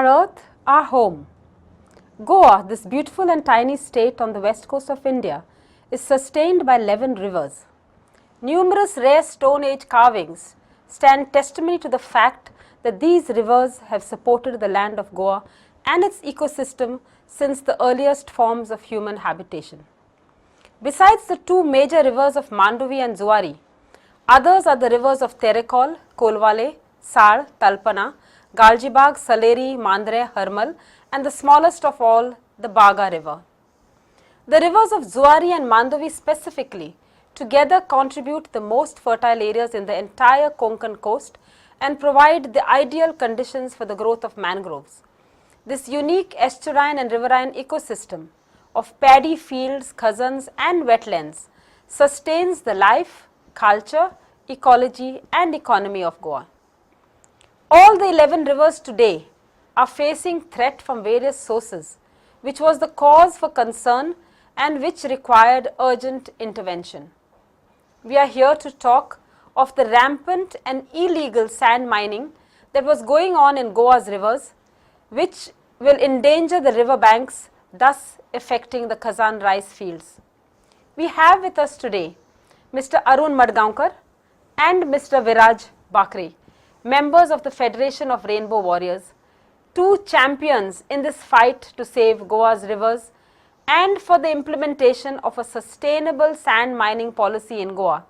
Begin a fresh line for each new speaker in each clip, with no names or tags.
Our earth, our home. Goa, this beautiful and tiny state on the west coast of India, is sustained by 11 rivers. Numerous rare Stone Age carvings stand testimony to the fact that these rivers have supported the land of Goa and its ecosystem since the earliest forms of human habitation. Besides the two major rivers of Mandovi and Zuari, others are the rivers of Terekol, Kolwale, Sar, Talpana, Galjibag, Saleri, Mandre, Harmal, and the smallest of all, the Baga River. The rivers of Zuari and Mandovi specifically together contribute the most fertile areas in the entire Konkan coast and provide the ideal conditions for the growth of mangroves. This unique estuarine and riverine ecosystem of paddy fields, khazans and wetlands sustains the life, culture, ecology and economy of Goa. All the 11 rivers today are facing threat from various sources, which was the cause for concern and which required urgent intervention. We are here to talk of the rampant and illegal sand mining that was going on in Goa's rivers, which will endanger the river banks, thus affecting the Khazan rice fields. We have with us today Mr. Arun Madgaonkar and Mr. Viraj Bakre, members of the Federation of Rainbow Warriors, two champions in this fight to save Goa's rivers and for the implementation of a sustainable sand mining policy in Goa,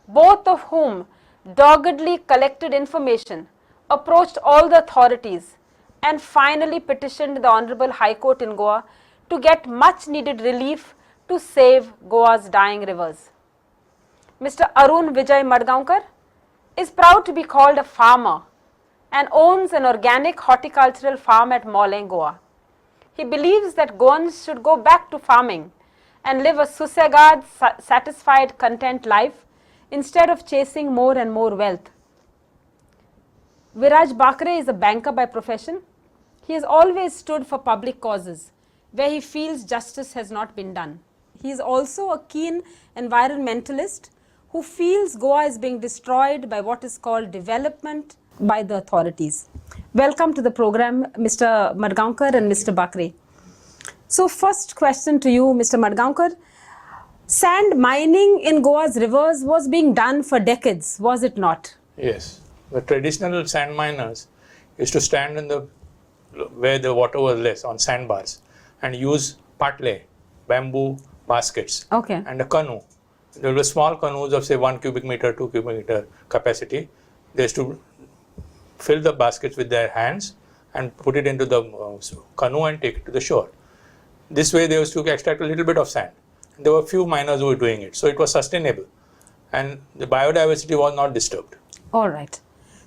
both of whom doggedly collected information, approached all the authorities and finally petitioned the Honorable High Court in Goa to get much needed relief to save Goa's dying rivers. Mr. Arun Vijay Madgaonkar is proud to be called a farmer and owns an organic horticultural farm at Mauleng, Goa. He believes that Goans should go back to farming and live a susegad, satisfied, content life instead of chasing more and more wealth. Viraj Bakre is a banker by profession. He has always stood for public causes where he feels justice has not been done. He is also a keen environmentalist who feels Goa is being destroyed by what is called development by the authorities. Welcome to the program, Mr. Madgaonkar and Mr. Bakre. So first question to you, Mr. Madgaonkar. Sand mining in Goa's rivers was being done for decades, was it not?
Yes. The traditional sand miners used to stand in the where the water was less on sandbars and use patle, bamboo baskets, and a canoe. There were small canoes of say 1 cubic meter, 2 cubic meter capacity. They used to fill the baskets with their hands and put it into the canoe and take it to the shore. This way they used to extract a little bit of sand. There were few miners who were doing it. So it was sustainable and the biodiversity was not disturbed.
All right.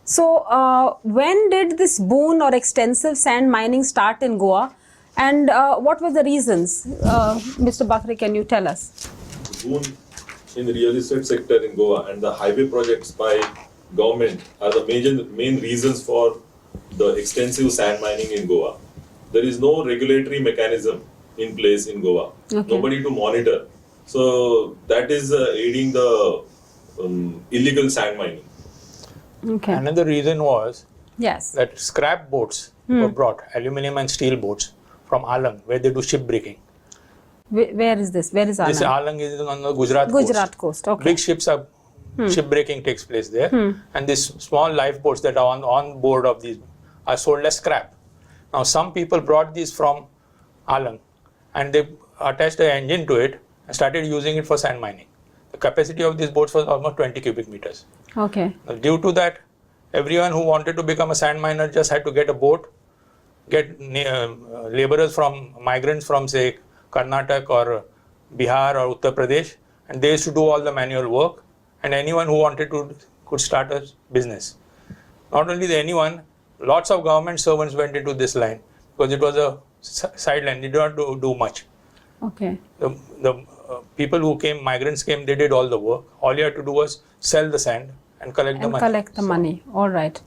So when did this boon or extensive sand mining start in Goa and what were the reasons? Mr. Bakre, can you tell us?
Boon in the real estate sector in Goa and the highway projects by government are the main reasons for the extensive sand mining in Goa. There is no regulatory mechanism in place in Goa. Nobody to monitor. So that is aiding the illegal sand mining.
Another reason was
that
scrap boats were brought, aluminium and steel boats from Alang, where they do shipbreaking.
Where is this? Where is Alang?
This Alang is on the Gujarat coast.
Okay.
Big ships are shipbreaking takes place there, and these small lifeboats that are on board of these are sold as scrap. Now some people brought these from Alang and they attached an engine to it and started using it for sand mining. The capacity of these boats was almost 20 cubic meters.
Okay.
Now, due to that, everyone who wanted to become a sand miner just had to get a boat, get laborers from migrants from say Karnataka or Bihar or Uttar Pradesh, and they used to do all the manual work, and anyone who wanted to could start a business. Not only anyone, lots of government servants went into this line because it was a sideline, they did not do much.
Okay.
The people who came, migrants came, they did all the work. All you had to do was sell the sand and collect the money.
All right.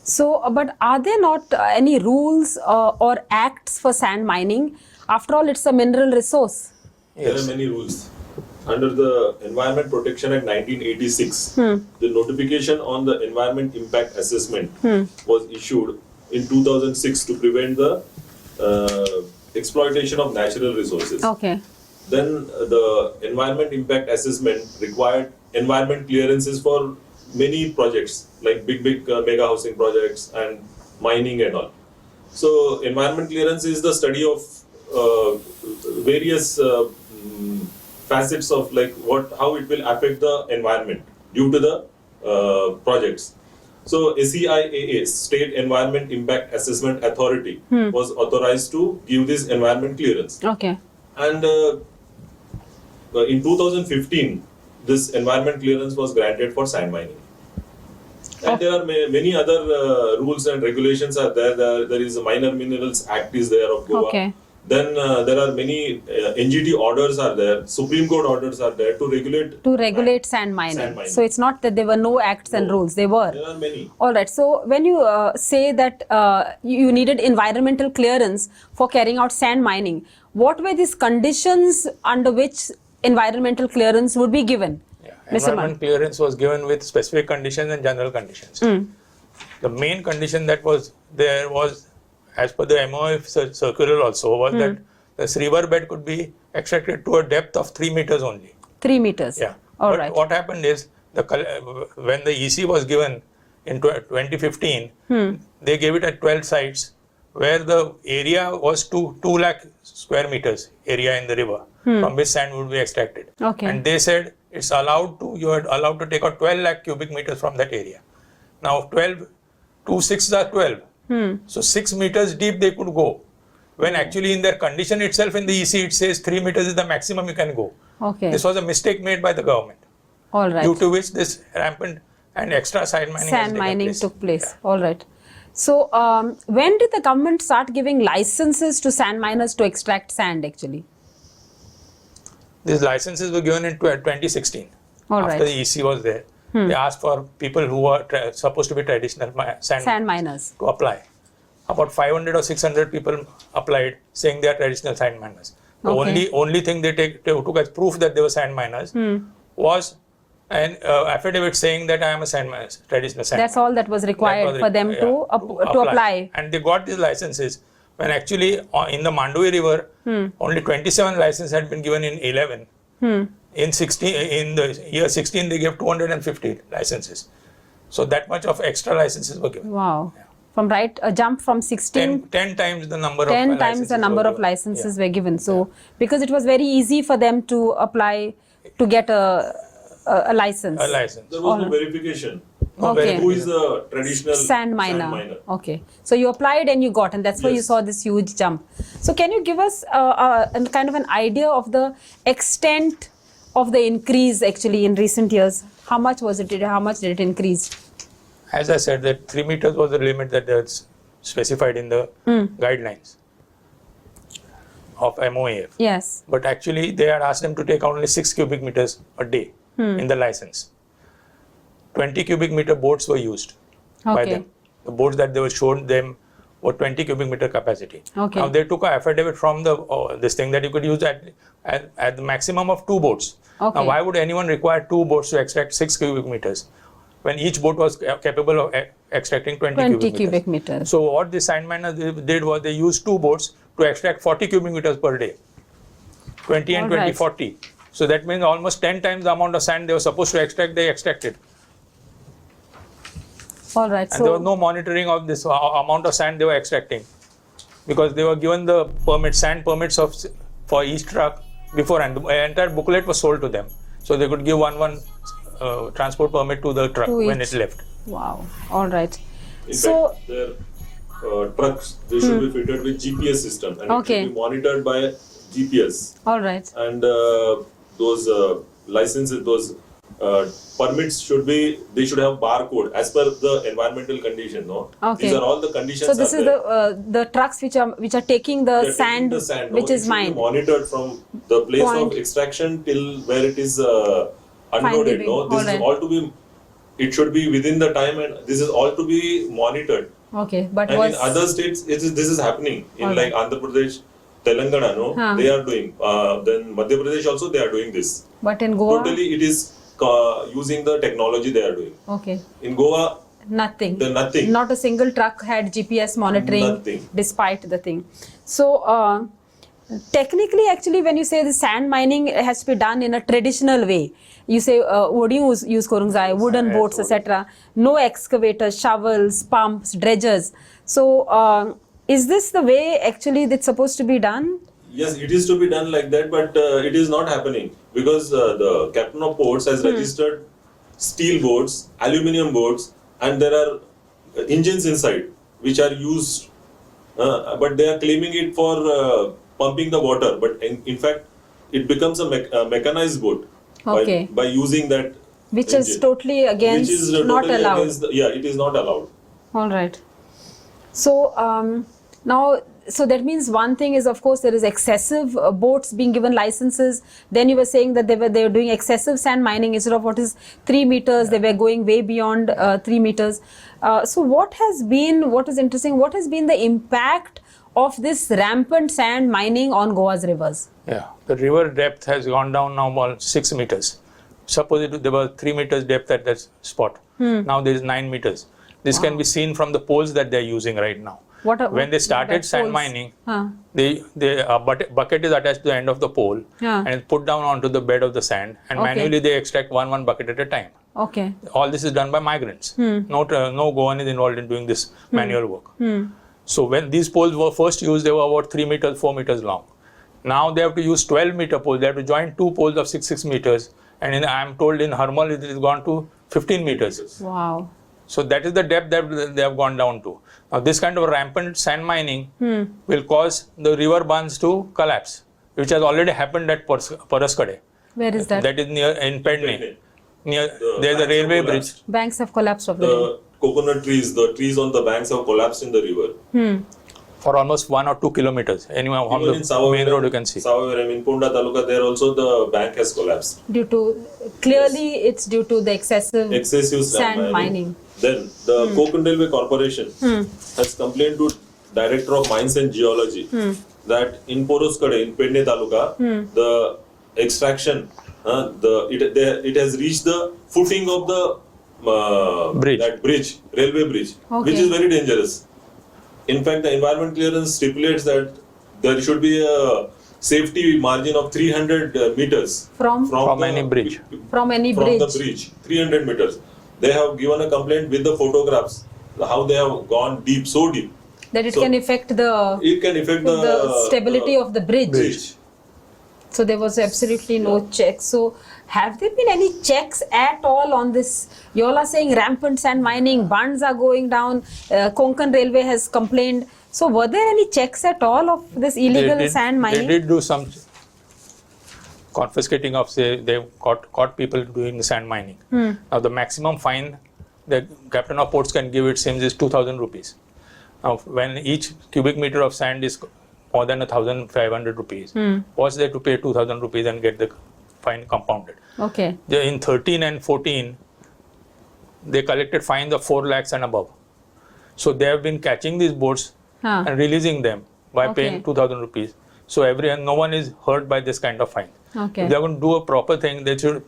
So, but are there not any rules or acts for sand mining? After all, it's a mineral resource.
There are many rules. Under the Environment Protection Act 1986, the notification on the environment impact assessment was issued in 2006 to prevent the exploitation of natural resources.
Okay.
Then the environment impact assessment required environment clearances for many projects like big mega housing projects and mining and all. So environment clearance is the study of various facets of like how it will affect the environment due to the projects. So SEIAA, State Environment Impact Assessment Authority, was authorized to give this environment clearance.
Okay.
And in 2015, this environment clearance was granted for sand mining. And there are many other rules and regulations are there. There is a Minor Minerals Act is there of Goa.
Okay.
Then there are many NGT orders are there, Supreme Court orders are there to regulate
sand mining. So it's not that there were no acts and rules, there were.
There are many.
All right. So when you say that you needed environmental clearance for carrying out sand mining, what were these conditions under which environmental clearance would be given?
Environment clearance was given with specific conditions and general conditions. The main condition that was there was, as per the MOF circular also, was that this river bed could be extracted to a depth of 3 meters only.
3 meters?
Yeah.
All
but
right.
what happened is, when the EC was given in 2015, they gave it at 12 sites where the area was 2 lakh square meters area in the river from which sand would be extracted.
Okay.
And they said it's you are allowed to take out 12 lakh cubic meters from that area. Now 12, 2 6 are 12. So 6 meters deep they could go. When actually in their condition itself in the EC it says 3 meters is the maximum you can go.
Okay.
This was a mistake made by the government.
All right.
Due to which this rampant and extra sand mining
took place. Yeah. All right. So when did the government start giving licenses to sand miners to extract sand actually?
These licenses were given in 2016.
All
after the EC was there. They asked for people who were supposed to be traditional sand miners to apply. About 500 or 600 people applied saying they are traditional sand miners. The only thing they took as proof that they were sand miners was an affidavit saying that I am a traditional sand miner.
That's all that was required for them to apply.
And they got these licenses when actually in the Mandvi River only 27 licenses had been given in 11. In the year 16 they gave 250 licenses. So that much of extra licenses were given.
Wow. Yeah. From a jump from 16
10 times the number
10 times the number of licenses were given. So because it was very easy for them to apply to get a license.
There was no verification.
Who
is the traditional
sand miner? Okay. So you applied and you got, and that's why you saw this huge jump. So can you give us a kind of an idea of the extent of the increase actually in recent years? How much was it? How much did it increase?
As I said, that 3 meters was the limit that was specified in the guidelines of MOAF.
Yes.
But actually they had asked them to take only 6 cubic meters a day in the license. 20 cubic meter boats were used by them. The boats that they were shown them were 20 cubic meter capacity. Now they took an affidavit from this thing that you could use at the maximum of 2 boats. Now why would anyone require 2 boats to extract 6 cubic meters when each boat was capable of extracting 20 cubic meters? So what the sand miners did was they used 2 boats to extract 40 cubic meters per day. 20 and 20, 40. So that means almost 10 times the amount of sand they were supposed to extract, they extracted.
All right.
And there was no monitoring of this amount of sand they were extracting, because they were given the sand permits for each truck before, and the entire booklet was sold to them. So they could give one transport permit to the truck when it left.
Wow. All right.
In fact, their trucks, they should be fitted with GPS system, and it should be monitored by GPS.
All right.
And those licenses, those permits they should have barcode as per the environmental condition. No, these are all the conditions.
So this is the trucks which are taking the sand, which is mined,
monitored from the place of extraction till where it is unloaded. No, this is all to be. It should be within the time, and this is all to be monitored.
Okay, but
in other states, this is happening. In like Andhra Pradesh, Telangana, no, they are doing. Then Madhya Pradesh also they are doing this.
But in Goa,
totally it is using the technology they are doing.
Okay.
In Goa,
Nothing.
Nothing.
Not a single truck had GPS monitoring.
Nothing.
Despite the thing. So technically, actually, when you say the sand mining has to be done in a traditional way, you say what do you use korungzai, wooden boats, etc. No excavators, shovels, pumps, dredgers. So is this the way actually that's supposed to be done?
Yes, it is to be done like that, but it is not happening because the captain of ports has registered steel boats, aluminium boats, and there are engines inside which are used, but they are claiming it for pumping the water. But in fact, it becomes a mechanized boat by using that.
Which
engine,
is totally against,
which is totally
not allowed.
Against it is not allowed.
All right. So now, so that means one thing is, of course, there is excessive boats being given licenses. Then you were saying that they were doing excessive sand mining instead of what is 3 meters. They were going way beyond 3 meters. So what has been, what is interesting, what has been the impact of this rampant sand mining on Goa's rivers?
Yeah, the river depth has gone down now about 6 meters. Suppose there was 3 meters depth at that spot. Now there is 9 meters. This can be seen from the poles that they are using right now. When they started sand mining, the bucket is attached to the end of the pole and it's put down onto the bed of the sand, and manually they extract one bucket at a time.
Okay.
All this is done by migrants. No Goan is involved in doing this manual work. So when these poles were first used, they were about 3 meters, 4 meters long. Now they have to use 12-meter poles. They have to join 2 poles of 6 meters. And I am told in Harmal it has gone to 15 meters.
Wow.
So that is the depth that they have gone down to. Now this kind of rampant sand mining will cause the river banks to collapse, which has already happened at Paraskade.
Where is that?
That is near in Pedne. There is a railway bridge.
Banks have collapsed of the river.
Coconut trees, the trees on the banks have collapsed in the river.
For almost 1 or 2 kilometers. Anyway, on the main road you can see.
In Punda Taluka, there also the bank has collapsed.
Due to, clearly it's due to the excessive sand mining.
Then the Konkan Railway Corporation has complained to Director of Mines and Geology that in Poroskade, in Pedne Taluka, the extraction, it has reached the footing of the railway bridge, which is very dangerous. In fact, the environment clearance stipulates that there should be a safety margin of 300 meters
from any bridge.
From any
from
bridge.
the bridge, 300 meters. They have given a complaint with the photographs, how they have gone deep, so deep.
That it can affect the stability of the bridge. So there was absolutely no check. So have there been any checks at all on this? You all are saying rampant sand mining, bunds are going down, Konkan Railway has complained. So were there any checks at all of this illegal sand mining?
They did do some confiscating of, say, they caught people doing sand mining. Now the maximum fine the captain of ports can give, it seems, is 2,000 rupees. Now when each cubic meter of sand is more than 1,500 rupees, what's there to pay 2,000 rupees and get the fine compounded?
Okay.
In 13 and 14, they collected fines of 4 lakhs and above. So they have been catching these boats and releasing them by paying 2,000 rupees. So no one is hurt by this kind of fine.
Okay.
If they are going to do a proper thing, they should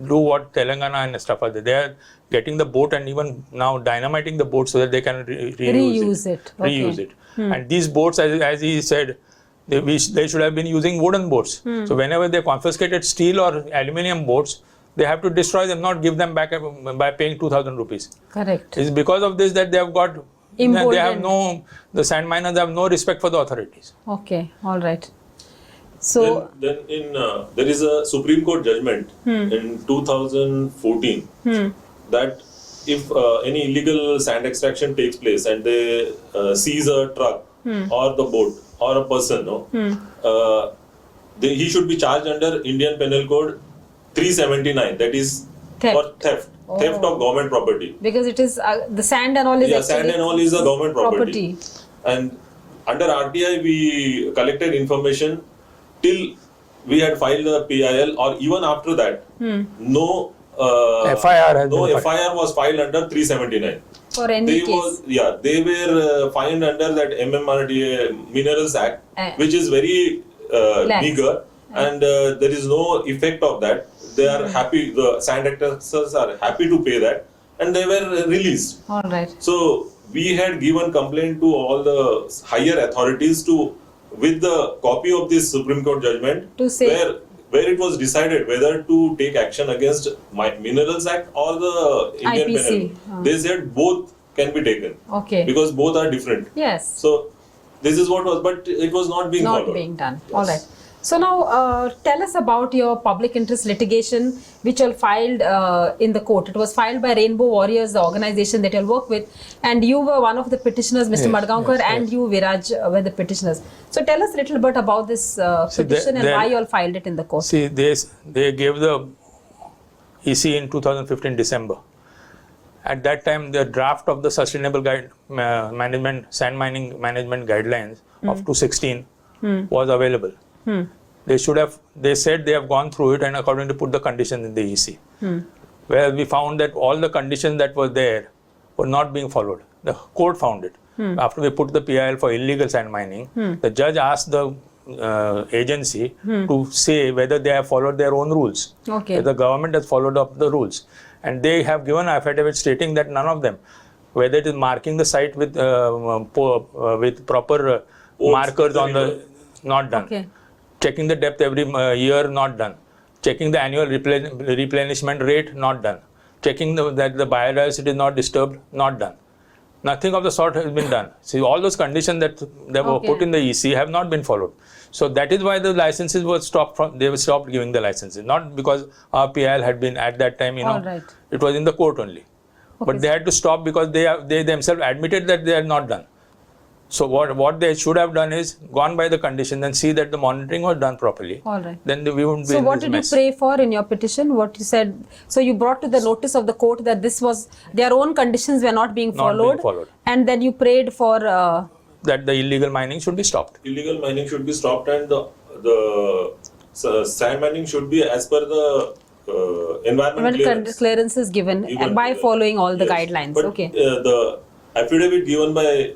do what Telangana and stuff are. They are getting the boat and even now dynamiting the boat so that they can reuse it. And these boats, as he said, they should have been using wooden boats. So whenever they confiscated steel or aluminium boats, they have to destroy them, not give them back by paying 2,000 rupees.
Correct.
It's because of this that they have got, the sand miners have no respect for the authorities.
Okay, all right. So
then there is a Supreme Court judgment in 2014 that if any illegal sand extraction takes place and they seize a truck or the boat or a person, he should be charged under Indian Penal Code 379, that is for theft of government property.
Because it is the sand and all is actually
sand and all is a government property. And under RTI we collected information till we had filed the PIL, or even after that, no FIR was filed under 379.
For any case.
They were fined under that MMRDA Minerals Act, which is very meager, and there is no effect of that. They are happy, the sand extractors are happy to pay that, and they were released.
All right.
So we had given complaint to all the higher authorities with the copy of this Supreme Court judgment
To say
where it was decided whether to take action against Minerals Act or the Indian
IPC.
Penal. They said both can be taken.
Okay.
Because both are different.
Yes.
So this is what was, but it was not being followed.
Not being done.
Yes.
All right. So now tell us about your public interest litigation which you all filed in the court. It was filed by Rainbow Warriors, the organization that you all work with, and you were one of the petitioners, Mr. Madgaonkar, and you, Viraj, were the petitioners. So tell us a little bit about this petition and why you all filed it in the court.
See, they gave the EC in 2015 December. At that time, the draft of the Sustainable Sand Mining Management Guidelines of 2016 was available. They said they have gone through it and according to put the conditions in the EC. Where we found that all the conditions that were there were not being followed. The court found it. After we put the PIL for illegal sand mining, the judge asked the agency to say whether they have followed their own rules.
Okay.
Whether the government has followed up the rules. And they have given an affidavit stating that none of them, whether it is marking the site with proper markers on the, not done.
Okay.
Checking the depth every year, not done. Checking the annual replenishment rate, not done. Checking that the biodiversity is not disturbed, not done. Nothing of the sort has been done. See, all those conditions that were put in the EC have not been followed. So that is why the licenses were stopped they were stopped giving the licenses. Not because our PIL had been at that time, it was in the court only. But they had to stop because they themselves admitted that they had not done. So what they should have done is gone by the conditions and see that the monitoring was done properly.
All right.
Then we wouldn't be
So
in
what
this
did
mess.
you pray for in your petition? What you said? So you brought to the notice of the court that this was their own conditions were not being followed. And then you prayed for
that the illegal mining should be stopped.
Illegal mining should be stopped, and the sand mining should be as per the environment
clearances given by following all the guidelines.
But,
okay.
The affidavit given by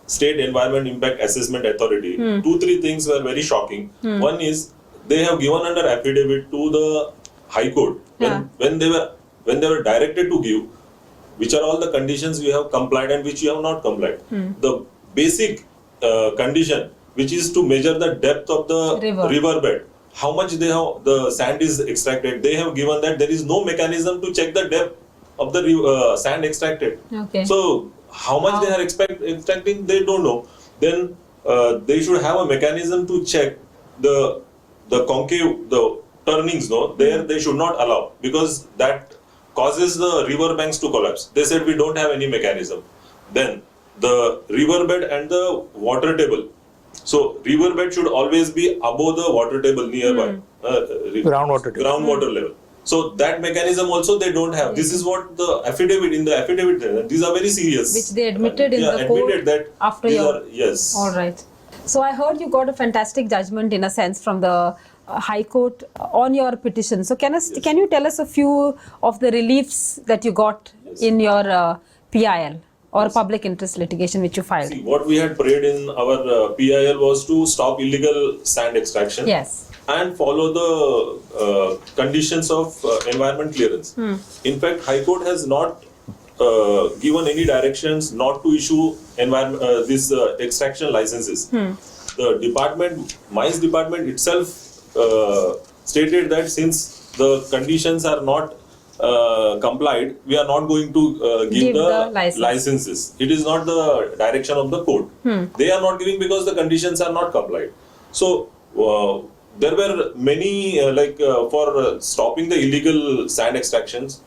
State Environment Impact Assessment Authority, 2-3 things were very shocking. One is they have given under affidavit to the High Court when they were directed to give which are all the conditions we have complied and which we have not complied. The basic condition which is to measure the depth of the river bed, how much the sand is extracted, they have given that there is no mechanism to check the depth of the sand extracted.
Okay.
So how much they are extracting, they don't know. Then they should have a mechanism to check the concave, the turnings. No, there they should not allow because that causes the river banks to collapse. They said we don't have any mechanism. Then the riverbed and the water table. So riverbed should always be above the water table nearby. Groundwater level. So that mechanism also they don't have. This is what the affidavit, these are very serious.
Which they admitted in the court
that
after your...
Yes.
All right. So I heard you got a fantastic judgment in a sense from the High Court on your petition. So can you tell us a few of the reliefs that you got in your PIL or public interest litigation which you filed?
See, what we had prayed in our PIL was to stop illegal sand extraction.
Yes.
And follow the conditions of environment clearance. In fact, High Court has not given any directions not to issue these extraction licenses. The department, Mines Department itself stated that since the conditions are not complied, we are not going to give the licenses. It is not the direction of the court. They are not giving because the conditions are not complied. So there were many, for stopping the illegal sand extractions,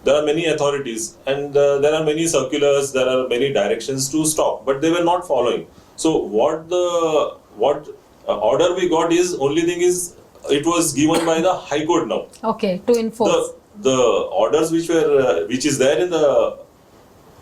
there are many authorities and there are many circulars, there are many directions to stop, but they were not following. So what order we got is, only thing is, it was given by the High Court now.
Okay, to enforce.
The orders which is there in the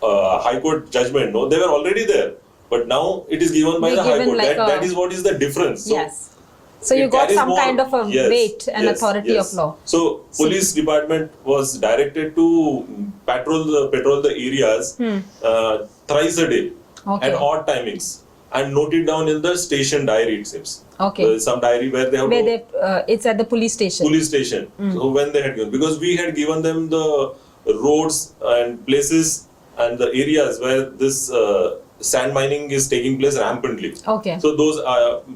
High Court judgment, no, they were already there, but now it is given by the High Court. That is what is the difference. So
yes. So you got some kind of a weight and authority of law.
So police department was directed to patrol the areas thrice a day at odd timings and note it down in the station diary, it seems.
Okay.
There is some diary where they have
it's at the police station.
So when they had given, because we had given them the roads and places and the areas where this sand mining is taking place rampantly.
Okay.
So those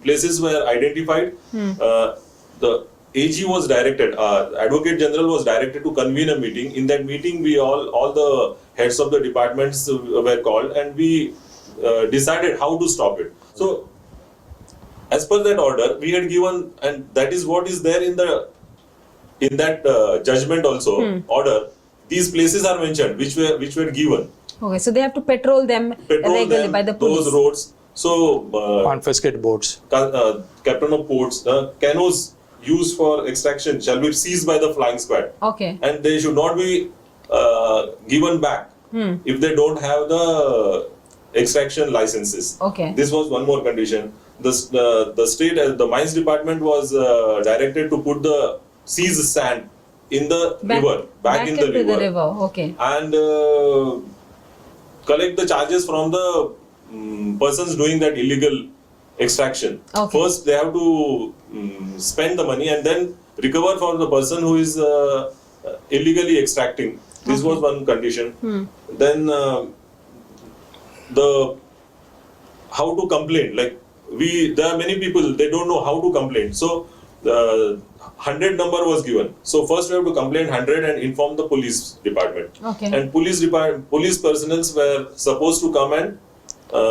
places were identified. The AG was directed, Advocate General was directed to convene a meeting. In that meeting, we all the heads of the departments were called, and we decided how to stop it. So, as per that order, we had given, and that is what is there in that judgment also order. These places are mentioned, which were given.
Okay, so they have to patrol them regularly by the police.
Those roads. So
confiscate boats.
Captain of ports, canoes used for extraction shall be seized by the flying squad.
Okay.
And they should not be given back if they don't have the extraction licenses.
Okay.
This was one more condition. The state, the mines department was directed to put the seized sand in the river, back in the river.
Okay.
And collect the charges from the persons doing that illegal extraction.
Okay.
First, they have to spend the money and then recover for the person who is illegally extracting. This was one condition. Then the how to complain. Like there are many people, they don't know how to complain. So the 100 number was given. So first we have to complain 100 and inform the police department.
Okay.
And police personnel were supposed to come and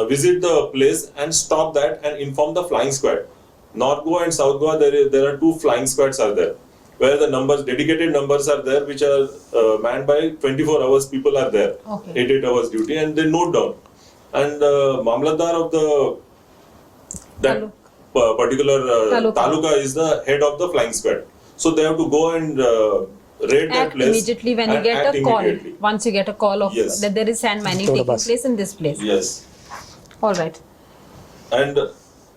visit the place and stop that and inform the flying squad. North Goa and South Goa, there are 2 flying squads are there, where the dedicated numbers are there, which are manned by 24 hours people are there, 8 hours duty, and they note down. And Mamlatdar of that particular taluka is the head of the flying squad. So they have to go and raid that place.
Immediately when you get a call. Once you get a call of that there is sand mining taking place in this place.
Yes.
All right.
And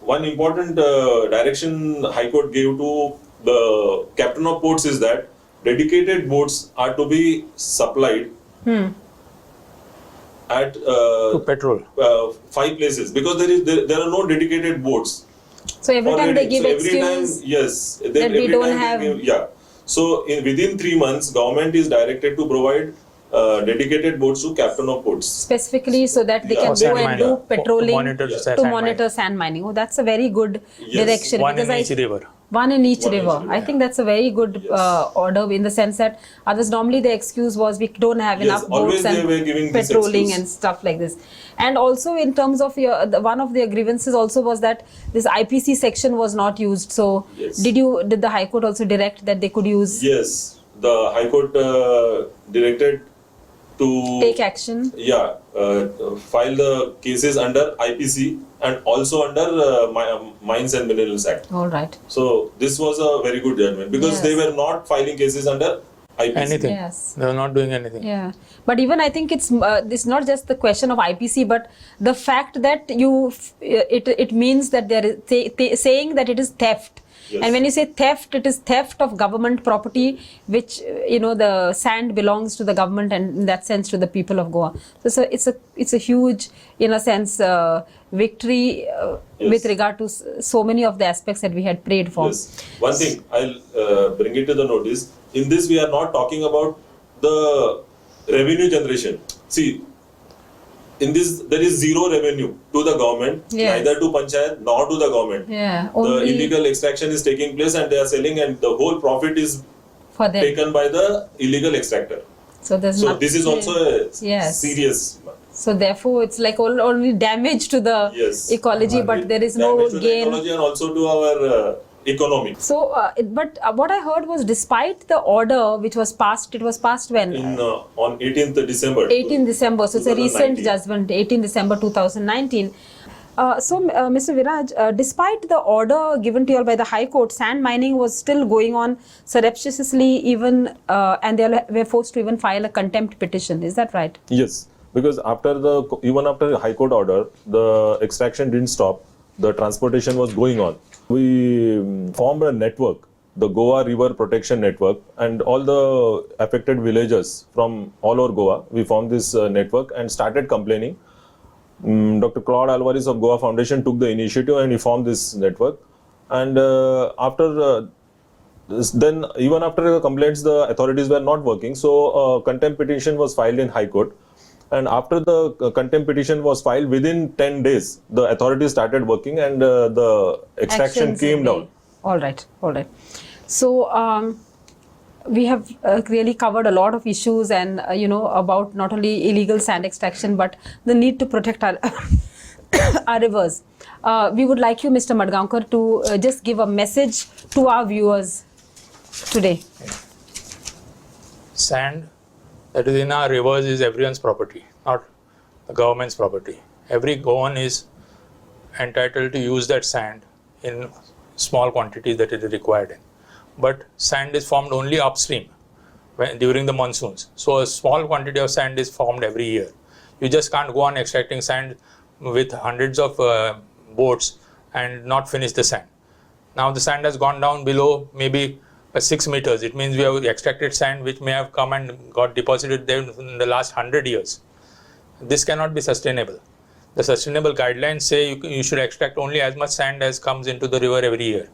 one important direction High Court gave to the captain of ports is that dedicated boats are to be supplied at
to petrol
5 places, because there are no dedicated boats.
So every time they give excuse
that
we don't have.
So within 3 months, government is directed to provide dedicated boats to captain of ports.
Specifically so that they can go and do patrolling to monitor sand mining. Oh, that's a very good direction.
One in each river.
One in each river. I think that's a very good order, in the sense that others normally the excuse was we don't have enough boats and patrolling and stuff like this. And also in terms of one of their grievances also was that this IPC section was not used. So did the High Court also direct that they could use?
Yes, the High Court directed to
take action.
File the cases under IPC and also under Mines and Minerals Act.
All right.
So this was a very good judgment, because they were not filing cases under IPC.
Anything.
Yes.
They were not doing anything.
Yeah. But even I think it's not just the question of IPC, but the fact that it means that there is saying that it is theft.
Yes.
And when you say theft, it is theft of government property, which the sand belongs to the government, and in that sense to the people of Goa. So it's a huge, in a sense, victory with regard to so many of the aspects that we had prayed for.
Yes. One thing I'll bring it to the notice. In this, we are not talking about the revenue generation. See, in this, there is zero revenue to the government, neither to Panchayat nor to the government. The illegal extraction is taking place and they are selling, and the whole profit is taken by the illegal extractor. So this is also a serious.
So therefore, it's like only damage to the ecology, but there is no gain.
To the ecology and also to our economy.
So, but what I heard was, despite the order which was passed, it was passed when?
On 18th December.
18th December. So it's a recent judgment, 18 December 2019. So, Mr. Viraj, despite the order given to you all by the High Court, sand mining was still going on surreptitiously, even, and they were forced to even file a contempt petition. Is that right?
Yes, because even after the High Court order, the extraction didn't stop. The transportation was going on. We formed a network, the Goa River Protection Network, and all the affected villages from all over Goa. We formed this network and started complaining. Dr. Claude Alvarez of Goa Foundation took the initiative and he formed this network. And after then even after the complaints, the authorities were not working. So contempt petition was filed in High Court. And after the contempt petition was filed, within 10 days, the authorities started working and the extraction
Actions
came down.
All right, all right. So we have really covered a lot of issues and, about not only illegal sand extraction, but the need to protect our, our rivers. We would like you, Mr. Madgaonkar, to just give a message to our viewers today.
Sand that is in our rivers is everyone's property, not the government's property. Every Goan is entitled to use that sand in small quantities that it is required in. But sand is formed only upstream during the monsoons. So a small quantity of sand is formed every year. You just can't go on extracting sand with hundreds of boats and not finish the sand. Now the sand has gone down below maybe 6 meters. It means we have extracted sand which may have come and got deposited there in the last 100 years. This cannot be sustainable. The sustainable guidelines say you should extract only as much sand as comes into the river every year.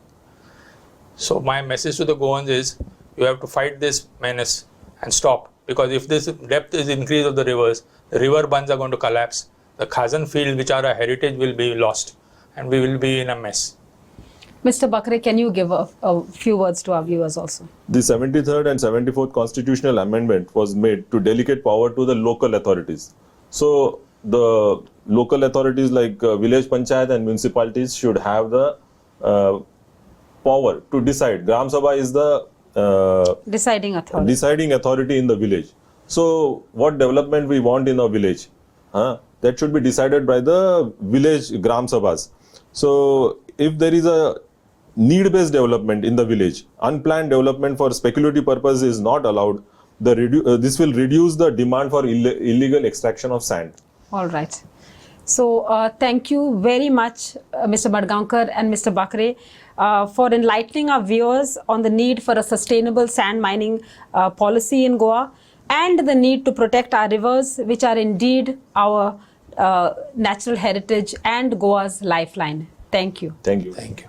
So my message to the Goans is you have to fight this menace and stop, because if this depth is increased of the rivers, the river bunds are going to collapse. The Khazan field, which are a heritage, will be lost and we will be in a mess.
Mr. Bakre, can you give a few words to our viewers also?
The 73rd and 74th constitutional amendment was made to delegate power to the local authorities. So the local authorities like village panchayat and municipalities should have the power to decide. Gram Sabha is the
deciding
authority in the village. So what development we want in a village, that should be decided by the village Gram Sabhas. So if there is a need-based development in the village, unplanned development for speculative purpose is not allowed, this will reduce the demand for illegal extraction of sand.
All right. So thank you very much, Mr. Madgaonkar and Mr. Bakre, for enlightening our viewers on the need for a sustainable sand mining policy in Goa and the need to protect our rivers, which are indeed our natural heritage and Goa's lifeline. Thank you.
Thank you.
Thank you.